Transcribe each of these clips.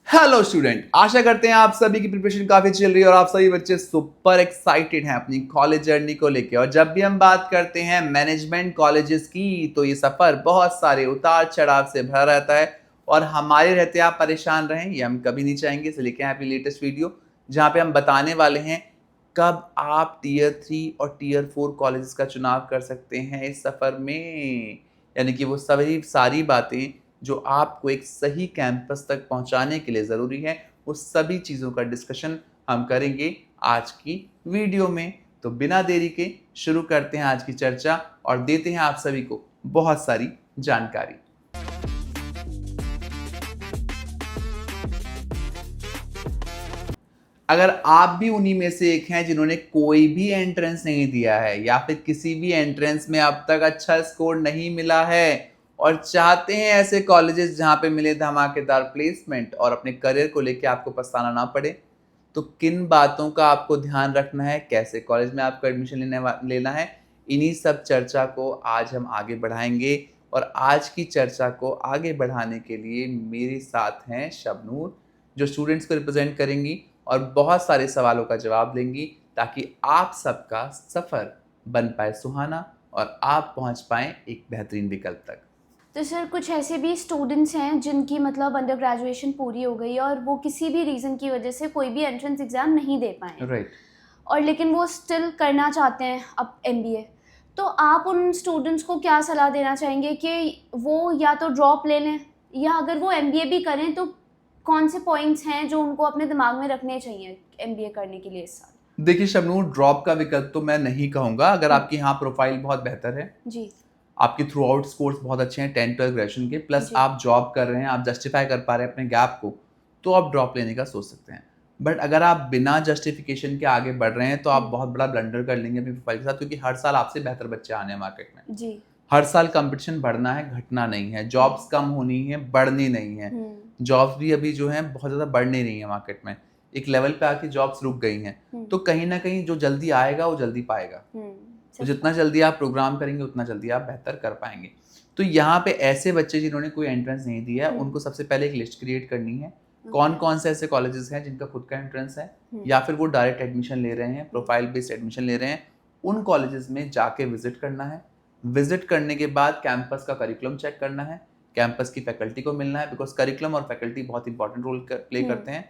Hello student, आशा करते हैं आप सभी की प्रिपरेशन काफी चल रही है और आप सभी बच्चे सुपर एक्साइटेड हैं अपनी कॉलेज जर्नी को लेकर। और जब भी हम बात करते हैं मैनेजमेंट कॉलेजेस की तो ये सफर बहुत सारे उतार चढ़ाव से भरा रहता है और हमारे रहते आप परेशान रहें ये हम कभी नहीं चाहेंगे। इसलिए लेके आए अपनी लेटेस्ट वीडियो जहाँ पे हम बताने वाले हैं कब आप टीयर 3 और टीयर 4 कॉलेजेस का चुनाव कर सकते हैं इस सफर में। यानी कि वो सभी सारी बातें जो आपको एक सही कैंपस तक पहुंचाने के लिए ज़रूरी है, उस सभी चीज़ों का डिस्कशन हम करेंगे आज की वीडियो में। तो बिना देरी के शुरू करते हैं आज की चर्चा और देते हैं आप सभी को बहुत सारी जानकारी। अगर आप भी उन्हीं में से एक हैं जिन्होंने कोई भी एंट्रेंस नहीं दिया है या फिर किसी भी एंट्रेंस में अब तक अच्छा स्कोर नहीं मिला है और चाहते हैं ऐसे कॉलेजेस जहां पे मिले धमाकेदार प्लेसमेंट और अपने करियर को लेके आपको पछताना ना पड़े, तो किन बातों का आपको ध्यान रखना है, कैसे कॉलेज में आपको एडमिशन लेना है, इन्हीं सब चर्चा को आज हम आगे बढ़ाएंगे। और आज की चर्चा को आगे बढ़ाने के लिए मेरे साथ हैं शबनूर, जो स्टूडेंट्स को रिप्रेजेंट करेंगी और बहुत सारे सवालों का जवाब देंगी ताकि आप सबका सफ़र बन पाए सुहाना और आप पहुंच पाएं एक बेहतरीन विकल्प तक। तो सर कुछ ऐसे भी स्टूडेंट्स हैं जिनकी मतलब अंडर ग्रेजुएशन पूरी हो गई और वो किसी भी रीज़न की वजह से कोई भी एंट्रेंस एग्ज़ाम नहीं दे पाए राइट। और लेकिन वो स्टिल करना चाहते हैं अब एमबीए। तो आप उन स्टूडेंट्स को क्या सलाह देना चाहेंगे कि वो या तो ड्रॉप ले लें या अगर वो एमबीए भी करें तो कौन से पॉइंट्स हैं जो उनको अपने दिमाग में रखने चाहिए एमबीए करने के लिए इस साल? देखिए शबनूर, ड्रॉप का विकल्प तो मैं नहीं कहूँगा अगर आपकी यहाँ प्रोफाइल बहुत बेहतर है, जी, आपके थ्रू आउट स्कोर्स बहुत अच्छे हैं 10-12 ग्रेजुएशन के, प्लस जी। आप जॉब कर रहे हैं, आप जस्टिफाई कर पा रहे हैं अपने गैप को, तो आप ड्रॉप लेने का सोच सकते हैं। बट अगर आप बिना जस्टिफिकेशन के आगे बढ़ रहे हैं तो आप बहुत बड़ा ब्लंडर कर लेंगे अपनी प्रोफाइल के साथ, क्योंकि हर साल आपसे बेहतर बच्चे आने हैं मार्केट में। जी। हर साल कंपटीशन बढ़ना है, घटना नहीं है। जॉब्स कम होनी है, बढ़नी नहीं है। जॉब्स भी अभी जो है बहुत ज़्यादा बढ़ नहीं रही है मार्केट में, एक लेवल पे आके जॉब्स रुक गई हैं। तो कहीं ना कहीं जो जल्दी आएगा वो जल्दी पाएगा। तो जितना जल्दी आप प्रोग्राम करेंगे उतना जल्दी आप बेहतर कर पाएंगे। तो यहाँ पे ऐसे बच्चे जिन्होंने कोई एंट्रेंस नहीं दिया है उनको सबसे पहले एक लिस्ट क्रिएट करनी है, कौन कौन से ऐसे कॉलेजेस हैं जिनका खुद का एंट्रेंस है या फिर वो डायरेक्ट एडमिशन ले रहे हैं, प्रोफाइल बेस्ड एडमिशन ले रहे हैं। उन कॉलेजेस में जाके विजिट करना है। विजिट करने के बाद कैंपस का करिकुलम चेक करना है, कैंपस की फैकल्टी को मिलना है, बिकॉज करिकुलम और फैकल्टी बहुत इंपॉर्टेंट रोल प्ले करते हैं।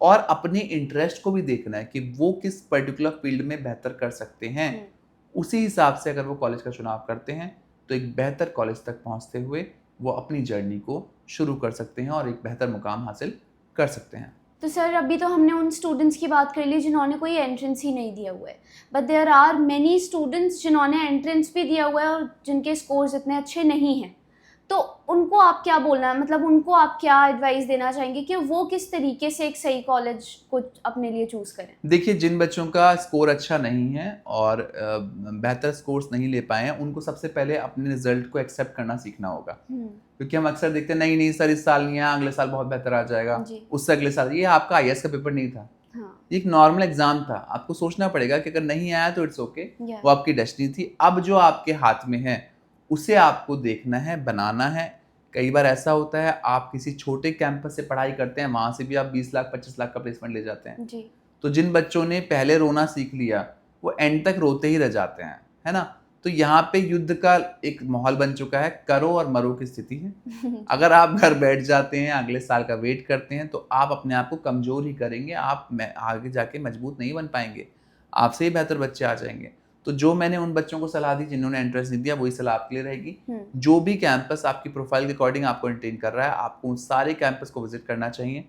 और अपने इंटरेस्ट को भी देखना है कि वो किस पर्टिकुलर फील्ड में बेहतर कर सकते हैं। उसी हिसाब से अगर वो कॉलेज का चुनाव करते हैं तो एक बेहतर कॉलेज तक पहुंचते हुए वो अपनी जर्नी को शुरू कर सकते हैं और एक बेहतर मुकाम हासिल कर सकते हैं। तो सर अभी तो हमने उन स्टूडेंट्स की बात कर ली जिन्होंने कोई एंट्रेंस ही नहीं दिया हुआ है, but there are many students जिन्होंने एंट्रेंस भी दिया हुआ है और जिनके स्कोर्स इतने अच्छे नहीं हैं। तो उनको आप क्या बोलना है, मतलब उनको आप क्या एडवाइस देना चाहेंगे कि वो किस तरीके से एक सही कॉलेज को अपने लिए चूज करें? देखिए, जिन बच्चों का स्कोर अच्छा नहीं है और बेहतर स्कोर्स नहीं ले पाए हैं उनको सबसे पहले अपने रिजल्ट को एक्सेप्ट करना सीखना होगा। क्योंकि हम अक्सर देखते हैं नहीं सर इस साल नहीं आया, अगले साल बहुत बेहतर आ जाएगा, उससे अगले साल। ये आपका आईएएस का पेपर नहीं था, ये एक नॉर्मल एग्जाम था। आपको सोचना पड़ेगा कि अगर नहीं आया तो इट्स ओके, वो आपकी डेस्टिनी थी। अब जो आपके हाथ में है उसे आपको देखना है, बनाना है। कई बार ऐसा होता है आप किसी छोटे कैंपस से पढ़ाई करते हैं, वहां से भी आप 20 लाख 25 लाख का प्लेसमेंट ले जाते हैं जी। तो जिन बच्चों ने पहले रोना सीख लिया वो एंड तक रोते ही रह जाते हैं, है ना। तो यहाँ पे युद्ध का एक माहौल बन चुका है, करो और मरो की स्थिति है। अगर आप घर बैठ जाते हैं, अगले साल का वेट करते हैं, तो आप अपने आप को कमजोर ही करेंगे, आप आगे जाके मजबूत नहीं बन पाएंगे, आपसे ही बेहतर बच्चे आ जाएंगे। तो जो मैंने उन बच्चों को सलाह दी जिन्होंने एंट्रेंस नहीं दिया, वही सलाह आपके लिए रहेगी। जो भी कैंपस आपकी प्रोफाइल के अकॉर्डिंग आपको एंटेन कर रहा है, आपको उन सारे कैंपस को विजिट करना चाहिए।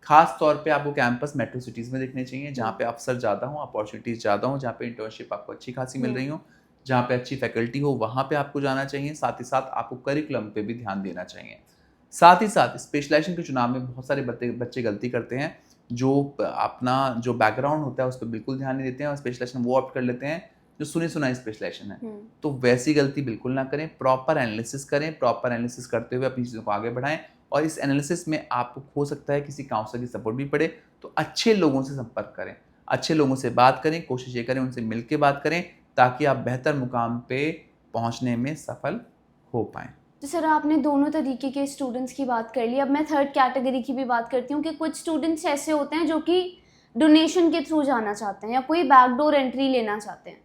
खास तौर पे आपको कैंपस मेट्रो सिटीज़ में देखने चाहिए, जहाँ पे अफसर ज़्यादा हो, अपॉर्चुनिटीज़ ज़्यादा हो, जहाँ पे इंटर्नशिप आपको अच्छी खासी मिल रही हो, जहाँ पे अच्छी फैकल्टी हो, वहाँ पे आपको जाना चाहिए। साथ ही साथ आपको करिकुलम पे भी ध्यान देना चाहिए। साथ ही साथ स्पेशलाइजेशन के चुनाव में बहुत सारे बच्चे गलती करते हैं, जो अपना जो बैकग्राउंड होता है उस पर बिल्कुल ध्यान नहीं देते हैं और स्पेशलाइजेशन वो ऑप्ट कर लेते हैं जो सुनी सुनाई स्पेशलाइजेशन है। तो वैसी गलती बिल्कुल ना करें, प्रॉपर एनालिसिस करें, प्रॉपर एनालिसिस करते हुए अपनी चीज़ों को आगे बढ़ाएं। और इस एनालिसिस में आपको हो सकता है किसी काउंसलर की सपोर्ट भी पड़े, तो अच्छे लोगों से संपर्क करें, अच्छे लोगों से बात करें, कोशिश ये करें उनसे मिल के बात करें ताकि आप बेहतर मुकाम पे पहुंचने में सफल हो पाएं। तो सर आपने दोनों तरीके के स्टूडेंट्स की बात कर ली, अब मैं थर्ड कैटेगरी की भी बात करती हूँ कि कुछ स्टूडेंट्स ऐसे होते हैं जो कि डोनेशन के थ्रू जाना चाहते हैं या कोई बैकडोर एंट्री लेना चाहते हैं,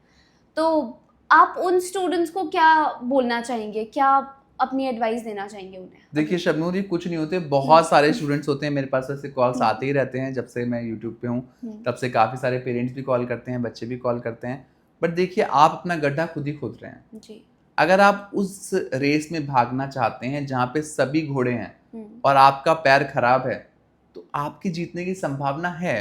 तो आप उन स्टूडेंट्स को क्या बोलना चाहेंगे, क्या अपनी एडवाइस देना चाहेंगे उन्हें? देखिए शबनूर, ये कुछ नहीं होते, बहुत सारे स्टूडेंट्स होते हैं मेरे पास, ऐसे कॉल्स आते ही रहते हैं। जब से मैं यूट्यूब पे हूँ तब से काफ़ी सारे पेरेंट्स भी कॉल करते हैं, बच्चे भी कॉल करते हैं। बट देखिए, आप अपना गड्ढा खुद ही खोद रहे हैं जी। अगर आप उस रेस में भागना चाहते हैं जहाँ पे सभी घोड़े हैं और आपका पैर खराब है, तो आपकी जीतने की संभावना है,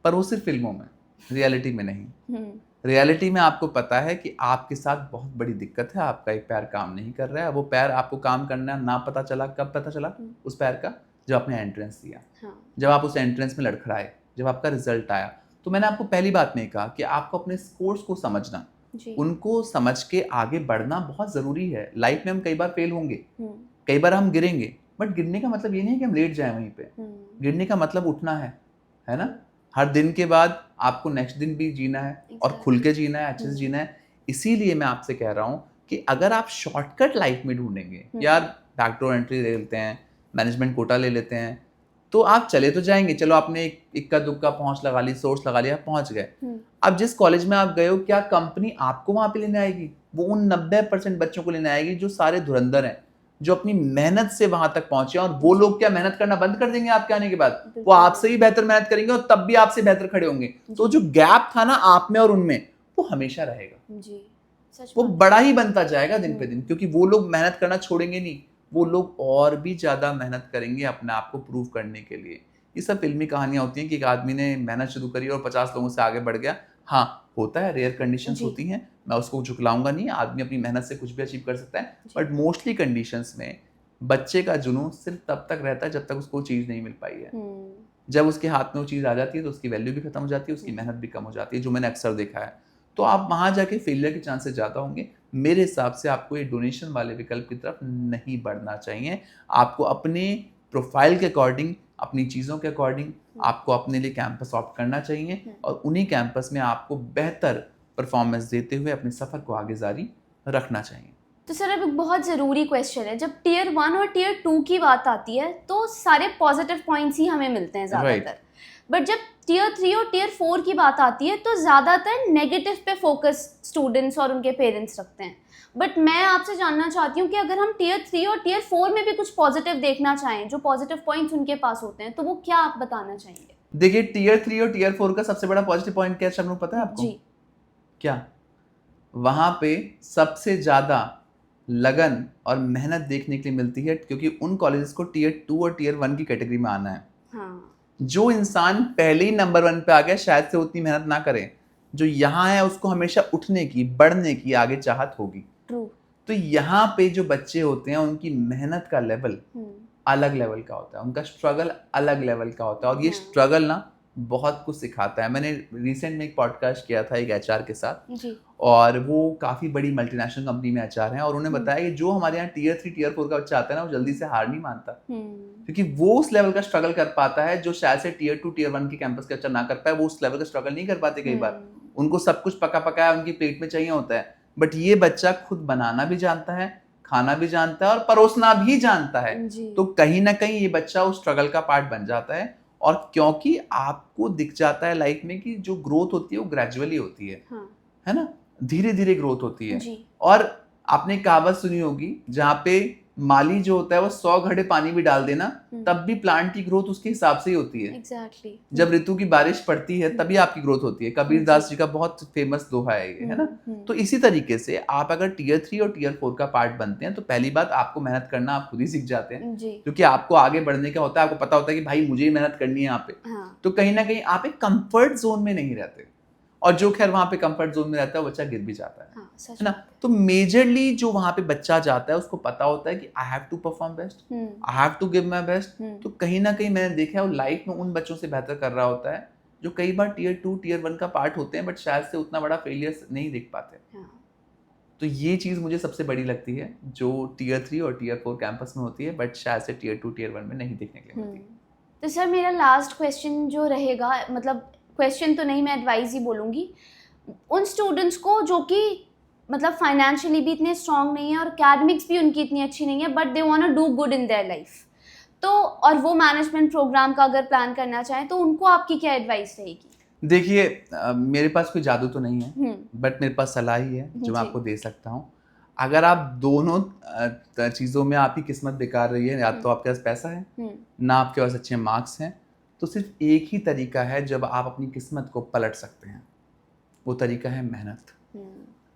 पर वो सिर्फ फिल्मों में, रियलिटी में नहीं। रियलिटी में आपको पता है कि आपके साथ बहुत बड़ी दिक्कत है, आपका एक पैर काम नहीं कर रहा है। वो पैर आपको काम करना ना पता चला, कब पता चला उस पैर का? जब आपने एंट्रेंस दिया, जब आप उस एंट्रेंस में लड़खड़ाए, जब आपका रिजल्ट आया। तो मैंने आपको पहली बात में कहा कि आपको अपने स्कोर्स को समझना, उनको समझ के आगे बढ़ना बहुत ज़रूरी है। लाइफ में हम कई बार फेल होंगे, कई बार हम गिरेंगे, बट गिरने का मतलब ये नहीं है कि हम लेट जाएं वहीं पे। गिरने का मतलब उठना है ना? हर दिन के बाद आपको नेक्स्ट दिन भी जीना है और खुल के जीना है, अच्छे से जीना है। इसीलिए मैं आपसे कह रहा हूँ कि अगर आप शॉर्टकट लाइफ में ढूंढेंगे, यार बैकडोर एंट्री ले लेते हैं, मैनेजमेंट कोटा ले लेते हैं, तो आप चले तो जाएंगे, चलो आपने इक्का दुक्का पहुंच लगा ली, सोर्स लगा लिया, पहुंच गए। अब जिस कॉलेज में आप गए हो, क्या कंपनी आपको वहां पे लेने आएगी? वो उन 90% बच्चों को लेने आएगी जो सारे धुरंधर हैं, जो अपनी मेहनत से वहां तक पहुंचे। और वो लोग क्या मेहनत करना बंद कर देंगे आपके आने के बाद? वो आपसे ही बेहतर मेहनत करेंगे और तब भी आपसे बेहतर खड़े होंगे। तो जो गैप था ना आप में और उनमें, वो हमेशा रहेगा जी, वो बड़ा ही बनता जाएगा दिन पे दिन, क्योंकि वो लोग मेहनत करना छोड़ेंगे नहीं, वो लोग और भी ज्यादा मेहनत करेंगे अपने आप को प्रूव करने के लिए। ये सब फिल्मी कहानियां होती हैं कि एक आदमी ने मेहनत शुरू करी और 50 लोगों से आगे बढ़ गया। हाँ, होता है, रेयर कंडीशंस होती हैं, मैं उसको झुकलाऊंगा नहीं, आदमी अपनी मेहनत से कुछ भी अचीव कर सकता है। बट मोस्टली कंडीशंस में बच्चे का जुनून सिर्फ तब तक रहता है जब तक उसको चीज़ नहीं मिल पाई है। जब उसके हाथ में वो चीज़ आ जाती है तो उसकी वैल्यू भी खत्म हो जाती है, उसकी मेहनत भी कम हो जाती है, जो मैंने अक्सर देखा है। तो आप वहाँ जाके फेलियर के चांसेस ज़्यादा होंगे। मेरे हिसाब से आपको ये डोनेशन वाले विकल्प की तरफ नहीं बढ़ना चाहिए। आपको अपने प्रोफाइल के अकॉर्डिंग, अपनी चीज़ों के अकॉर्डिंग आपको अपने लिए कैंपस ऑप्ट करना चाहिए और उन्हीं कैंपस में आपको बेहतर परफॉर्मेंस देते हुए अपने सफ़र को आगे जारी रखना चाहिए। तो सर अब एक बहुत ज़रूरी क्वेश्चन है, जब टियर 1 और टियर 2 की बात आती है तो सारे पॉजिटिव पॉइंट्स ही हमें मिलते हैं ज़्यादातर, बट जब टियर 3 और टियर 4 की बात आती है तो ज़्यादातर नेगेटिव पे फोकस स्टूडेंट्स और उनके पेरेंट्स रखते हैं। बट मैं आपसे जानना चाहती हूँ कि अगर हम टियर 3 और टियर 4 में भी कुछ पॉजिटिव देखना चाहें, जो पॉजिटिव पॉइंट्स उनके पास होते हैं, तो वो क्या आप बताना चाहेंगे? देखिए, टियर 3 और टियर 4 का सबसे बड़ा पॉजिटिव पॉइंट क्या है शबनम, पता है आपको? जी। क्या? वहाँ पे सबसे ज़्यादा लगन और मेहनत देखने के लिए मिलती है, क्योंकि उन कॉलेजेस को टियर 2 और टियर 1 की कैटेगरी में आना है। हाँ। जो इंसान पहले ही नंबर 1 पे आ गया, शायद से उतनी मेहनत ना करे। जो यहाँ है उसको हमेशा उठने की, बढ़ने की आगे चाहत होगी। ट्रू। तो यहाँ पे जो बच्चे होते हैं उनकी मेहनत का लेवल अलग लेवल का होता है, उनका स्ट्रगल अलग लेवल का होता है, और ये स्ट्रगल ना बहुत कुछ सिखाता है। मैंने रिसेंट में एक पॉडकास्ट किया था एक एचआर के साथ जी। और वो काफ़ी बड़ी मल्टीनेशनल कंपनी में एचआर हैं, और उन्होंने बताया कि जो हमारे यहाँ टियर 3 टियर 4 का बच्चा आता है ना, वो जल्दी से हार नहीं मानता, क्योंकि वो उस लेवल का स्ट्रगल कर पाता है जो शायद से टियर 2 टियर 1 के कैंपस के बच्चा ना कर पाए। वो उस लेवल का स्ट्रगल नहीं कर पाते कई बार, उनको सब कुछ पका पकाया उनकी प्लेट में चाहिए होता है। बट ये बच्चा खुद बनाना भी जानता है, खाना भी जानता है और परोसना भी जानता है, तो कहीं ना कहीं ये बच्चा उस स्ट्रगल का पार्ट बन जाता है। और क्योंकि आपको दिख जाता है लाइफ में कि जो ग्रोथ होती है वो ग्रेजुअली होती है, हाँ। है ना, धीरे धीरे ग्रोथ होती है जी। और आपने कहावत सुनी होगी, जहाँ पे माली जो होता है वो 100 घड़े पानी भी डाल देना तब भी प्लांट की ग्रोथ उसके हिसाब से ही होती है। Exactly. जब ऋतु की बारिश पड़ती है तभी आपकी ग्रोथ होती है। कबीर दास जी का बहुत फेमस दोहा है ये, है ना। तो इसी तरीके से आप अगर टियर 3 और टियर 4 का पार्ट बनते हैं तो पहली बात, आपको मेहनत करना आप खुद ही सीख जाते हैं, क्योंकि आपको आगे बढ़ने का होता है, आपको पता होता है कि भाई मुझे मेहनत करनी है यहाँ पे। तो कहीं ना कहीं आप एक कंफर्ट जोन में नहीं रहते, और जो खैर वहां पे कंफर्ट जोन में रहता है वो बच्चा गिर भी जाता है, हाँ, है ना। तो मेजरली जो वहां पे बच्चा जाता है उसको पता होता है कि I have to perform best, I have to give my best. तो कहीं ना कहीं मैंने देखा है वो लाइफ में उन बच्चों से बेहतर कर रहा होता है जो कई बार टियर 2 टियर 1 का पार्ट होते हैं बट शायद से उतना बड़ा फेलियर नहीं दिख पाते। हाँ। तो ये चीज मुझे सबसे बड़ी लगती है जो टियर 3 और टियर 4 कैंपस में होती है, बट शायद से टियर 2 टियर 1 में नहीं दिखने के लिए मिलती। तो सर मेरा लास्ट क्वेश्चन जो रहेगा, मतलब क्वेश्चन तो नहीं, मैं एडवाइस ही बोलूँगी उन स्टूडेंट्स को जो कि मतलब फाइनेंशियली भी इतने स्ट्रांग नहीं है और एकेडमिक्स भी उनकी इतनी अच्छी नहीं है, but they want to do good in their life, तो और वो मैनेजमेंट प्रोग्राम का अगर प्लान करना चाहें तो उनको आपकी क्या एडवाइस रहेगी? देखिए मेरे पास कोई जादू तो नहीं है, बट मेरे पास सलाह ही है जो मैं जी। आपको दे सकता हूँ। अगर आप दोनों चीज़ों में आपकी किस्मत बेकार रही है, या तो आपके पास पैसा है ना आपके पास अच्छे मार्क्स हैं, तो सिर्फ एक ही तरीका है जब आप अपनी किस्मत को पलट सकते हैं, वो तरीका है मेहनत।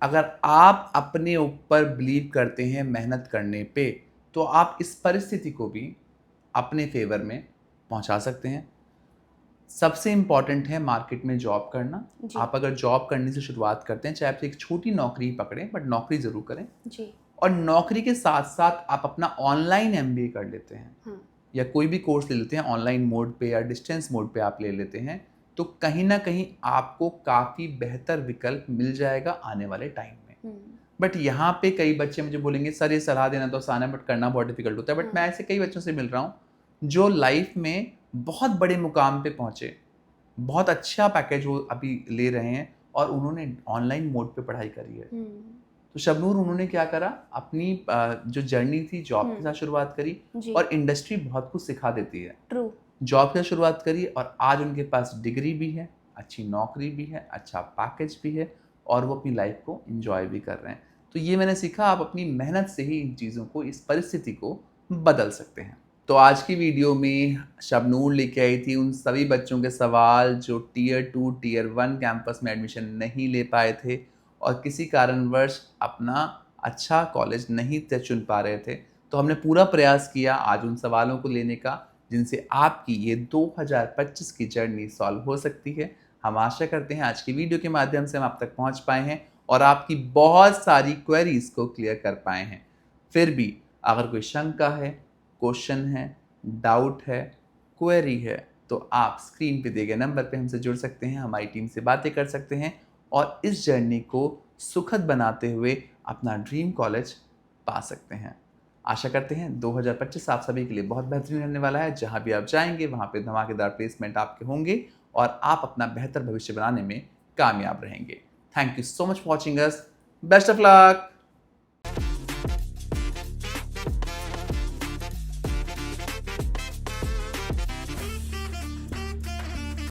अगर आप अपने ऊपर बिलीव करते हैं मेहनत करने पे, तो आप इस परिस्थिति को भी अपने फेवर में पहुंचा सकते हैं। सबसे इम्पॉर्टेंट है मार्केट में जॉब करना। आप अगर जॉब करने से शुरुआत करते हैं, चाहे आप एक छोटी नौकरी पकड़ें, बट नौकरी ज़रूर करें जी। और नौकरी के साथ साथ आप अपना ऑनलाइन MBA कर लेते हैं, या कोई भी कोर्स ले लेते हैं ऑनलाइन मोड पे या डिस्टेंस मोड पे आप ले लेते हैं, तो कहीं ना कहीं आपको काफ़ी बेहतर विकल्प मिल जाएगा आने वाले टाइम में। बट यहाँ पे कई बच्चे मुझे बोलेंगे सर ये सलाह देना तो आसान है बट करना बहुत डिफिकल्ट होता है। बट मैं ऐसे कई बच्चों से मिल रहा हूँ जो लाइफ में बहुत बड़े मुकाम पे पहुँचे, बहुत अच्छा पैकेज वो अभी ले रहे हैं और उन्होंने ऑनलाइन मोड पे पढ़ाई करी है। तो शबनूर उन्होंने क्या करा, अपनी जो जर्नी थी जॉब के साथ शुरुआत करी, और इंडस्ट्री बहुत कुछ सिखा देती है। ट्रू। जॉब के साथ शुरुआत करी और आज उनके पास डिग्री भी है, अच्छी नौकरी भी है, अच्छा पैकेज भी है और वो अपनी लाइफ को एंजॉय भी कर रहे हैं। तो ये मैंने सीखा, आप अपनी मेहनत से ही इन चीज़ों को, इस परिस्थिति को बदल सकते हैं। तो आज की वीडियो में शबनूर लेके आई थी उन सभी बच्चों के सवाल जो टियर 2 टियर 1 कैंपस में एडमिशन नहीं ले पाए थे और किसी कारणवश अपना अच्छा कॉलेज नहीं चुन पा रहे थे। तो हमने पूरा प्रयास किया आज उन सवालों को लेने का जिनसे आपकी ये 2025 की जर्नी सॉल्व हो सकती है। हम आशा करते हैं आज की वीडियो के माध्यम से हम आप तक पहुंच पाए हैं और आपकी बहुत सारी क्वेरीज को क्लियर कर पाए हैं। फिर भी अगर कोई शंका है, क्वेश्चन है, डाउट है, क्वेरी है, तो आप स्क्रीन पे दिए गए नंबर पे हमसे जुड़ सकते हैं, हमारी टीम से बातें कर सकते हैं और इस जर्नी को सुखद बनाते हुए अपना ड्रीम कॉलेज पा सकते हैं। आशा करते हैं 2025 आप सभी के लिए बहुत बेहतरीन रहने वाला है। जहां भी आप जाएंगे वहां पे धमाकेदार प्लेसमेंट आपके होंगे और आप अपना बेहतर भविष्य बनाने में कामयाब रहेंगे। Thank you so much for watching us. Best of luck.